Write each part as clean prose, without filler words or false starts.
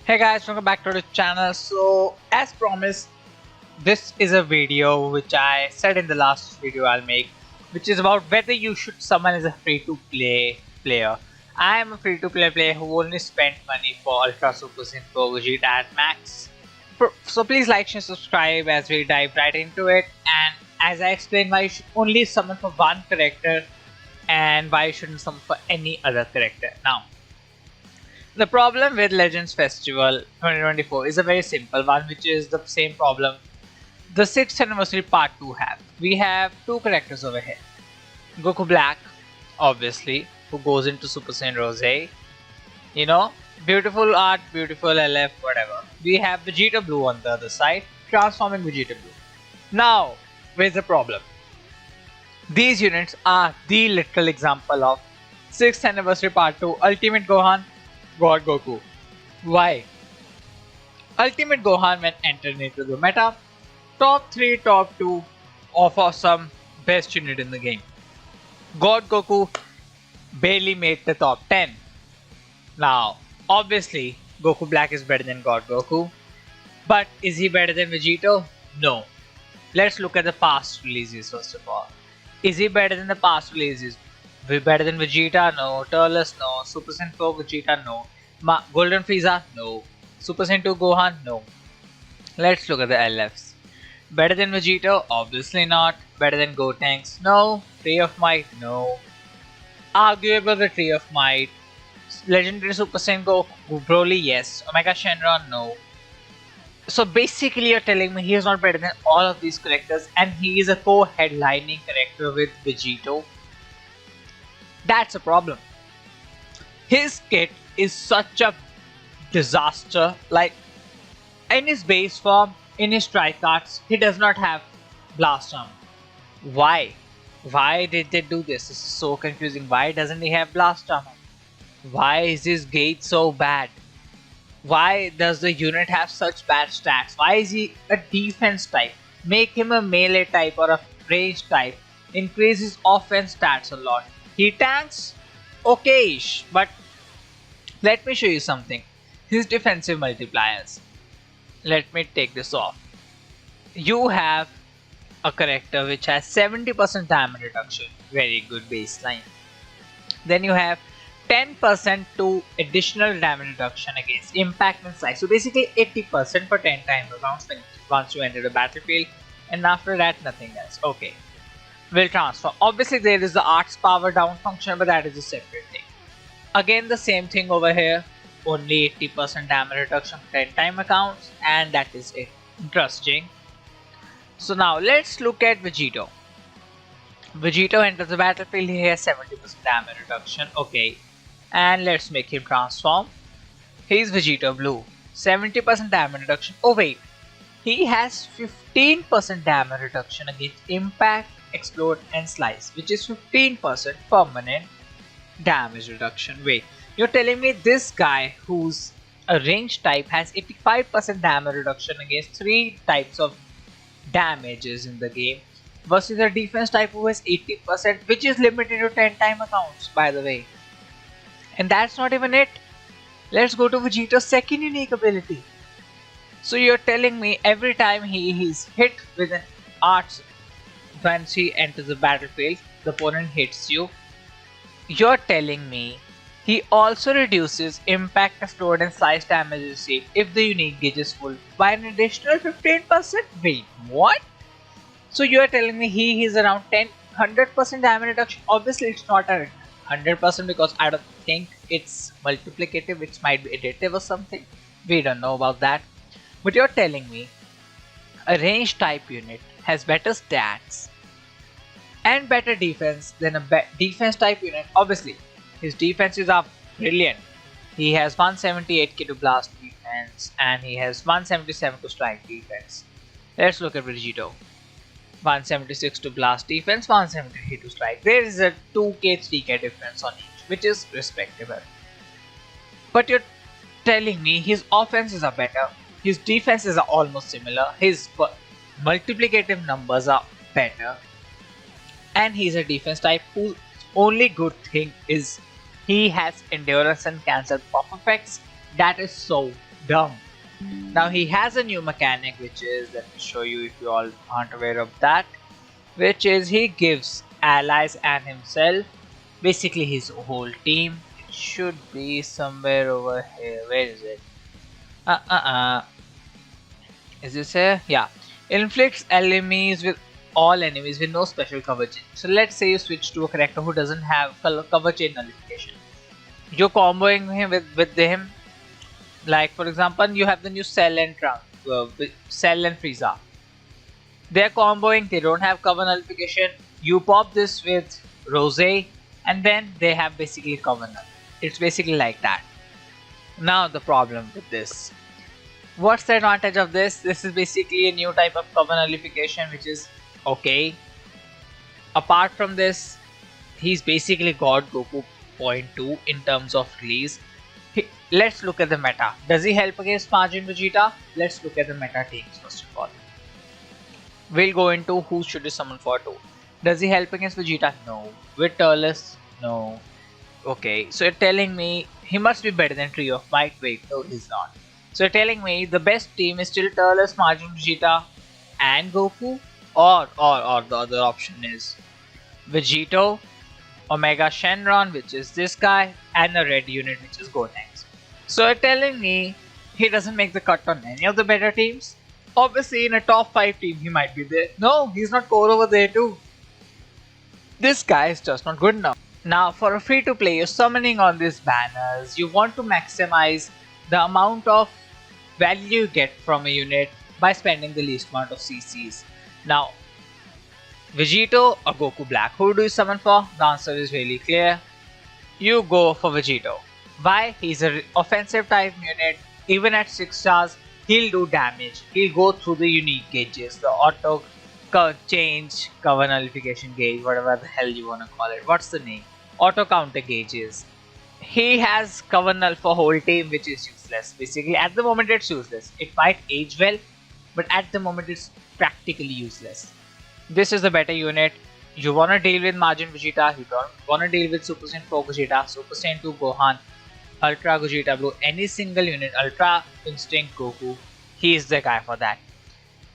Hey guys, welcome back to the channel. So as promised, this is a video which I said in the last video I'll make, which is about whether you should summon as a free-to-play player. I am a free-to-play player who only spent money for Ultra Super Synchro Gogeta at max. So please like and subscribe as we dive right into it, and as I explain why you should only summon for one character and why you shouldn't summon for any other character. Now, the problem with Legends Festival 2024 is a very simple one, which is the same problem the 6th anniversary part 2 have. We have two characters over here. Goku Black, obviously, who goes into Super Saiyan Rose. You know, beautiful art, beautiful LF, whatever. We have Vegeta Blue on the other side, transforming Vegeta Blue. Now, where's the problem? These units are the literal example of 6th anniversary part 2 Ultimate Gohan, God Goku. Why? Ultimate Gohan, when entered into the meta, top 3, top 2 of awesome best unit in the game. God Goku barely made the top 10. Now, obviously, Goku Black is better than God Goku, but is he better than Vegeta? No. Let's look at the past releases first of all. Is he better than the past releases? Better than Vegeta? No. Turles? No. Super Saiyan 4 Vegeta? No. Golden Frieza? No. Super Saiyan 2 Gohan? No. Let's look at the LFs. Better than Vegeta? Obviously not. Better than Gotenks? No. Tree of Might? No. Arguable the Tree of Might. Legendary Super Saiyan Goku? Broly? Yes. Omega Shenron? No. So basically you're telling me he is not better than all of these characters and he is a co-headlining character with Vegeta? That's a problem. His kit is such a disaster. Like, in his base form, in his strike cards, he does not have blast armor. Why? Why did they do this? This is so confusing. Why doesn't he have blast armor? Why is his gauge so bad? Why does the unit have such bad stats? Why is he a defense type? Make him a melee type or a range type. Increase his offense stats a lot. He tanks okay-ish, but let me show you something. His defensive multipliers. Let me take this off. You have a character which has 70% damage reduction. Very good baseline. Then you have 10% to additional damage reduction against impact and slice. So basically 80% for 10 times rounds once you enter the battlefield, and after that nothing else. Okay. Will transfer. Obviously there is the arts power down function, but that is a separate thing. Again the same thing over here, only 80% damage reduction for 10 time accounts, and that is it. Interesting. So now let's look at Vegeta. Vegeta enters the battlefield, he has 70% damage reduction, okay. And let's make him transform. He's Vegeta Blue, 70% damage reduction. Oh wait, he has 15% damage reduction against impact, explode and slice, which is 15% permanent damage reduction. Wait, you're telling me this guy who's a range type has 85% damage reduction against 3 types of damages in the game versus a defense type who has 80%, which is limited to 10 time accounts, by the way. And that's not even it. Let's go to Vegeta's second unique ability. So you're telling me every time he is hit with an arts, once he enters the battlefield, the opponent hits you. You're telling me he also reduces impact, explode and slice damage received if the unique gauge is full by an additional 15%? Wait, what? So you're telling me he is around 100% damage reduction? Obviously it's not a 100% because I don't think it's multiplicative, it might be additive or something. We don't know about that. But you're telling me a range type unit has better stats and better defense than a defense type unit. Obviously his defenses are brilliant. He has 178k to blast defense and he has 177 to strike defense. Let's look at Vegeta. 176 to blast defense, 173 to strike. There is a 2k 3k difference on each, which is respectable. But you're telling me his offenses are better, his defenses are almost similar, his multiplicative numbers are better, and he's a defense type whose only good thing is he has endurance and cancel buff effects. That is so dumb. Now he has a new mechanic, which is, let me show you if you all aren't aware of that, which is he gives allies and himself, basically his whole team. It should be somewhere over here. Where is it? Is this here? Yeah. Inflicts enemies with all enemies with no special cover chain. So let's say you switch to a character who doesn't have cover chain nullification. You're comboing him with him. Like for example, you have the new Cell and Cell and Frieza. They're comboing, they don't have cover nullification. You pop this with Rose, and then they have basically cover null. It's basically like that. Now the problem with this. What's the advantage of this? This is basically a new type of cover nullification, which is okay. Apart from this, he's basically got Goku 0.2 in terms of release. Let's look at the meta. Does he help against Majin Vegeta? Let's look at the meta teams first of all. We'll go into who should you summon for 2. Does he help against Vegeta? No. With Turles? No. Okay, so you're telling me he must be better than Tree of Might. Wait, no, he's not. So you're telling me the best team is still Turles, Majin Vegeta, and Goku? Or the other option is Vegito, Omega Shenron, which is this guy, and a red unit, which is Gotenks. So you're telling me he doesn't make the cut on any of the better teams? Obviously in a top 5 team he might be there. No, he's not core over there too. This guy is just not good enough. Now for a free to play, you're summoning on these banners. You want to maximize the amount of value you get from a unit by spending the least amount of CCs. Now Vegito or Goku Black, who do you summon for? The answer is really clear. You go for Vegito. Why? He's an offensive type unit. Even at 6 stars, he'll do damage. He'll go through the unique gauges, the auto change, cover nullification gauge, whatever the hell you want to call it. What's the name? Auto counter gauges. He has cover null for whole team, which is useless. Basically, at the moment it's useless. It might age well, but at the moment it's practically useless. This is the better unit. You want to deal with Majin Vegeta, you don't want to deal with Super Saiyan 4 Gogeta, Super Saiyan 2 Gohan, Ultra Gogeta Blue, any single unit, Ultra Instinct Goku, he is the guy for that.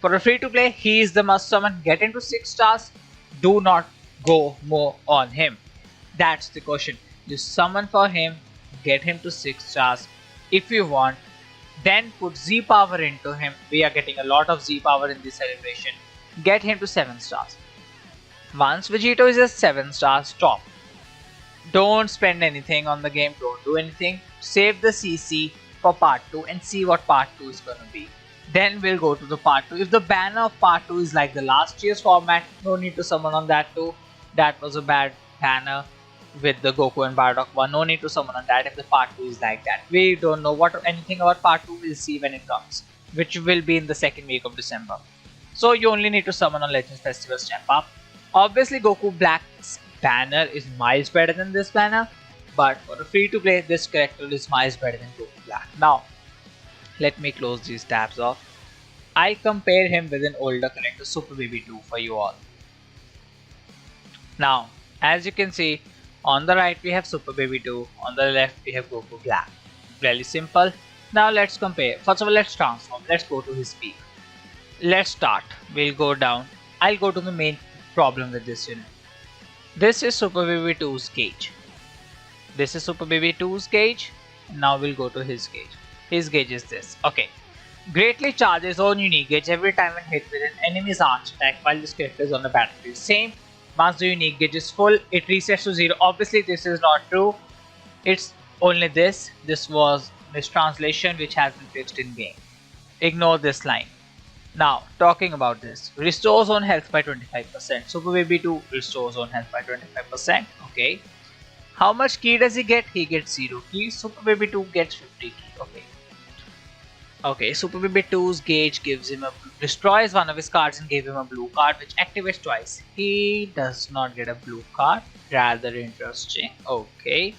For a free to play, he is the must summon. Get into 6 stars, do not go more on him. That's the question. You summon for him, get him to 6 stars if you want, then put Z power into him. We are getting a lot of Z power in this celebration. Get him to 7 stars. Once Vegito is at 7 stars, stop. Don't spend anything on the game, don't do anything. Save the CC for part 2 and see what part 2 is gonna be. Then we'll go to the part 2. If the banner of part 2 is like the last year's format, no need to summon on that too. That was a bad banner with the Goku and Bardock one. No need to summon on that if the part 2 is like that. We don't know anything about part 2, we'll see when it comes, which will be in the second week of December. So you only need to summon on Legends Festival Step Up. Obviously Goku Black's banner is miles better than this banner, but for a free to play, this character is miles better than Goku Black. Now let me close these tabs off. I'll compare him with an older character, Super Baby 2, for you all. Now as you can see, on the right we have Super Baby 2, on the left we have Goku Black. Really simple. Now let's compare. First of all, let's transform. Let's go to his peak. Let's start. We'll go down. I'll go to the main problem with this unit. This is Super Baby 2's gauge. This is Super Baby 2's gauge. Now we'll go to his gauge. His gauge is this. Okay. Greatly charges own unique gauge every time when hit with an enemy's arch attack while this character is on the battlefield. Same. Once the unique gauge is full, it resets to 0. Obviously this is not true. It's only this. This was mistranslation which has been fixed in game. Ignore this line. Now talking about this, restores own health by 25%. Super Baby 2 restores own health by 25%. Okay. How much key does he get? He gets 0 key. Super Baby 2 gets 50 key. Okay. Okay, Super Baby 2's gauge gives him destroys one of his cards and gave him a blue card which activates twice. He does not get a blue card. Rather interesting. Okay.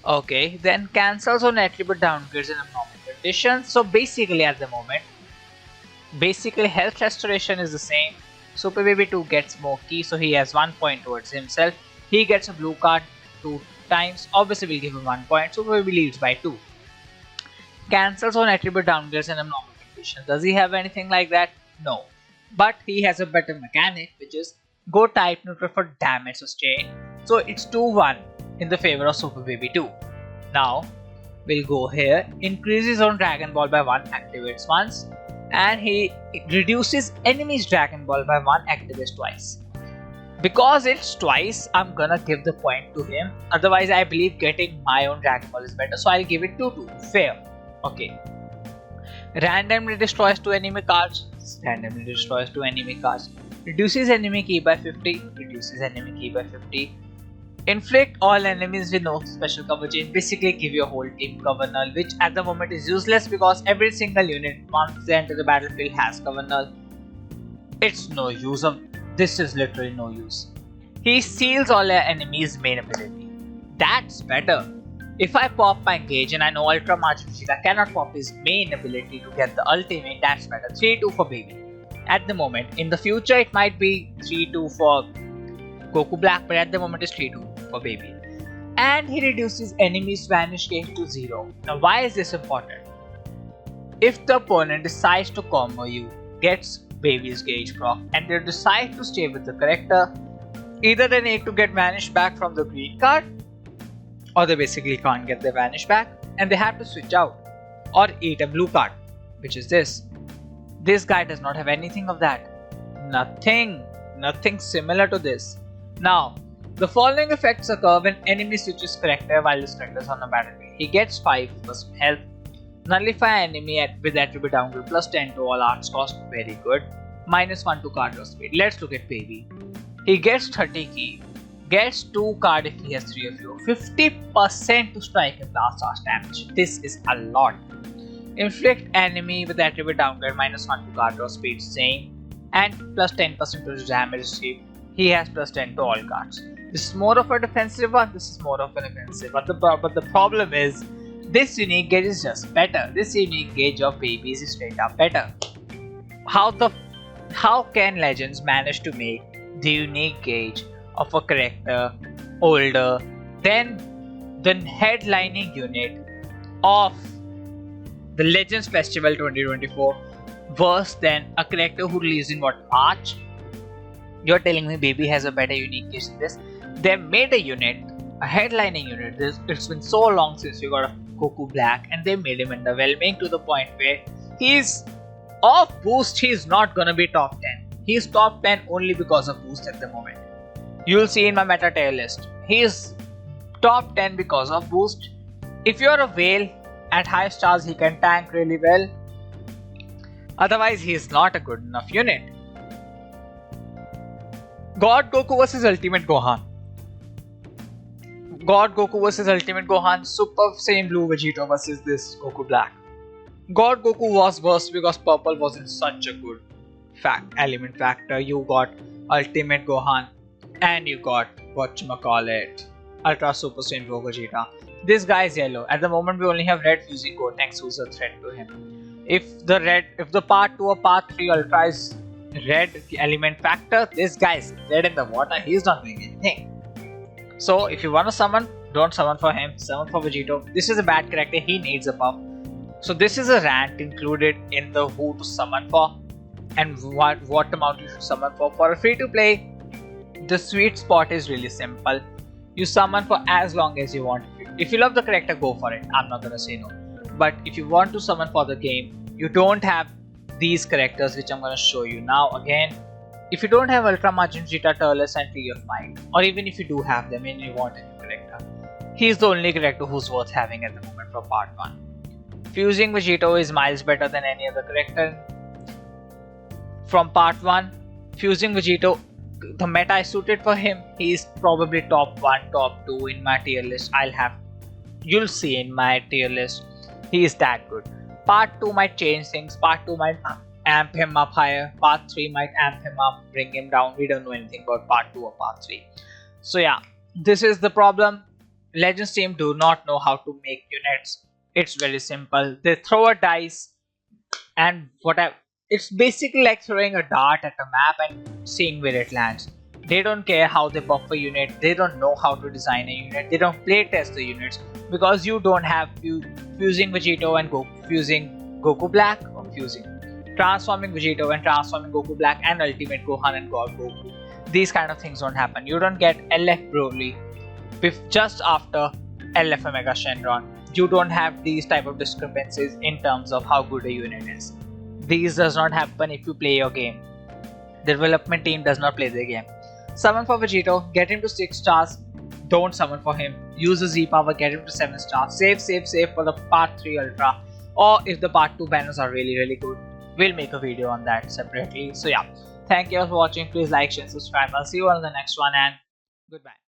Okay, then cancels on attribute downgrades in abnormal conditions. So basically at the moment, health restoration is the same. Super Baby 2 gets more key, so he has 1 point towards himself. He gets a blue card 2 times. Obviously we'll give him 1 point. Super Baby leads by 2. cancels on attribute downgrades and abnormal conditions. Does he have anything like that? No. But he has a better mechanic, which is go type neutral for damage sustain. So it's 2-1 in the favor of Super Baby 2. Now we'll go here, increases on Dragon Ball by 1, activates once, and he reduces enemies Dragon Ball by 1, activates twice. Because it's twice, I'm gonna give the point to him. Otherwise, I believe getting my own Dragon Ball is better, so I'll give it 2-2. Fair. Okay. Randomly destroys 2 enemy cards. Randomly destroys 2 enemy cards. Reduces enemy key by 50. Reduces enemy key by 50. Inflict all enemies with no special cover chain. Basically give your whole team cover null, which at the moment is useless because every single unit once they enter the battlefield has cover null. It's no use of this is literally no use. He seals all enemies' main ability. That's better. If I pop my gauge and I know Ultra Majin Vegeta cannot pop his main ability to get the ultimate, that's better. 3-2 for Baby. At the moment, in the future it might be 3-2 for Goku Black, but at the moment it's 3-2 for Baby. And he reduces enemies' vanish gauge to 0. Now why is this important? If the opponent decides to combo you, gets Baby's gauge proc, and they decide to stay with the character, either they need to get vanish back from the green card, or they basically can't get their vanish back and they have to switch out or eat a blue card, which is this. This guy does not have anything of that. Nothing similar to this. Now, the following effects occur when enemy switches character while this character is on the battlefield. He gets 5% health, nullify enemy with attribute downgrade plus 10 to all arts cost, very good, -1 to card draw speed. Let's look at Baby. He gets 30 key, gets 2 card if he has 3 of you, 50% to strike and blast charge damage. This is a lot. Inflict enemy with attribute downgrade -1 to card draw speed, same, and plus 10% to damage received. He has plus 10 to all cards. This is more of a defensive one, this is more of an offensive. But the problem is, this unique gauge is just better. This unique gauge of Baby is straight up better. How can Legends manage to make the unique gauge of a character older than the headlining unit of the Legends Festival 2024, worse than a character who released in March? You're telling me Baby has a better unique gauge than this? They made a unit, a headlining unit. It's been so long since we got a Goku Black, and they made him underwhelming to the point where he's off boost. He's not gonna be top 10. He's top 10 only because of boost at the moment. You'll see in my meta tier list. He's top 10 because of boost. If you're a whale at high stars, he can tank really well. Otherwise, he's not a good enough unit. God Goku vs Ultimate Gohan. God Goku vs Ultimate Gohan, Super Saiyan Blue Vegeta versus this Goku Black. God Goku was worse because purple wasn't such a good element factor. You got Ultimate Gohan and you got whatchamacallit, Ultra Super Saiyan Blue Vegeta. This guy is yellow. At the moment we only have red fusing Gotenks, who's a threat to him. If the part 2 or part 3 Ultra is red element factor, this guy is red in the water. He's not doing anything. So if you want to summon, don't summon for him, summon for Vegeta. This is a bad character, he needs a buff. So this is a rant included in the who to summon for and what amount you should summon for. For a free to play, the sweet spot is really simple. You summon for as long as you want. If you love the character, go for it. I'm not gonna say no. But if you want to summon for the game, you don't have these characters which I'm gonna show you now again. If you don't have Ultra Majin Vegeta, Turles and Tree of Might, or even if you do have them and you want a new character, he's the only character who's worth having at the moment for part 1. Fusing Vegeta is miles better than any other character from part 1. Fusing Vegeta, the meta is suited for him. He's probably top 1, top 2 in my tier list. You'll see in my tier list. He is that good. Part 2 might change things. Part 2 might amp him up higher. Part 3 might amp him up, bring him down. We don't know anything about part 2 or part 3. So yeah, this is the problem. Legends team do not know how to make units. It's very simple. They throw a dice and whatever. It's basically like throwing a dart at a map and seeing where it lands. They don't care how they buff a unit. They don't know how to design a unit. They don't play test the units because you don't have fusing Vegeta and Goku, fusing Goku Black, or fusing transforming Vegeta and transforming Goku Black and Ultimate Gohan and God Goku. These kind of things don't happen. You don't get LF Broly just after LF Omega Shenron. You don't have these type of discrepancies in terms of how good a unit is. These does not happen if you play your game. The development team does not play the game. Summon for Vegeta, get him to 6 stars. Don't summon for him. Use the Z power, get him to 7 stars. Save for the part 3 Ultra. Or if the part 2 banners are really good, we'll make a video on that separately. So yeah, thank you all for watching. Please like, share, subscribe. I'll see you on the next one, and goodbye.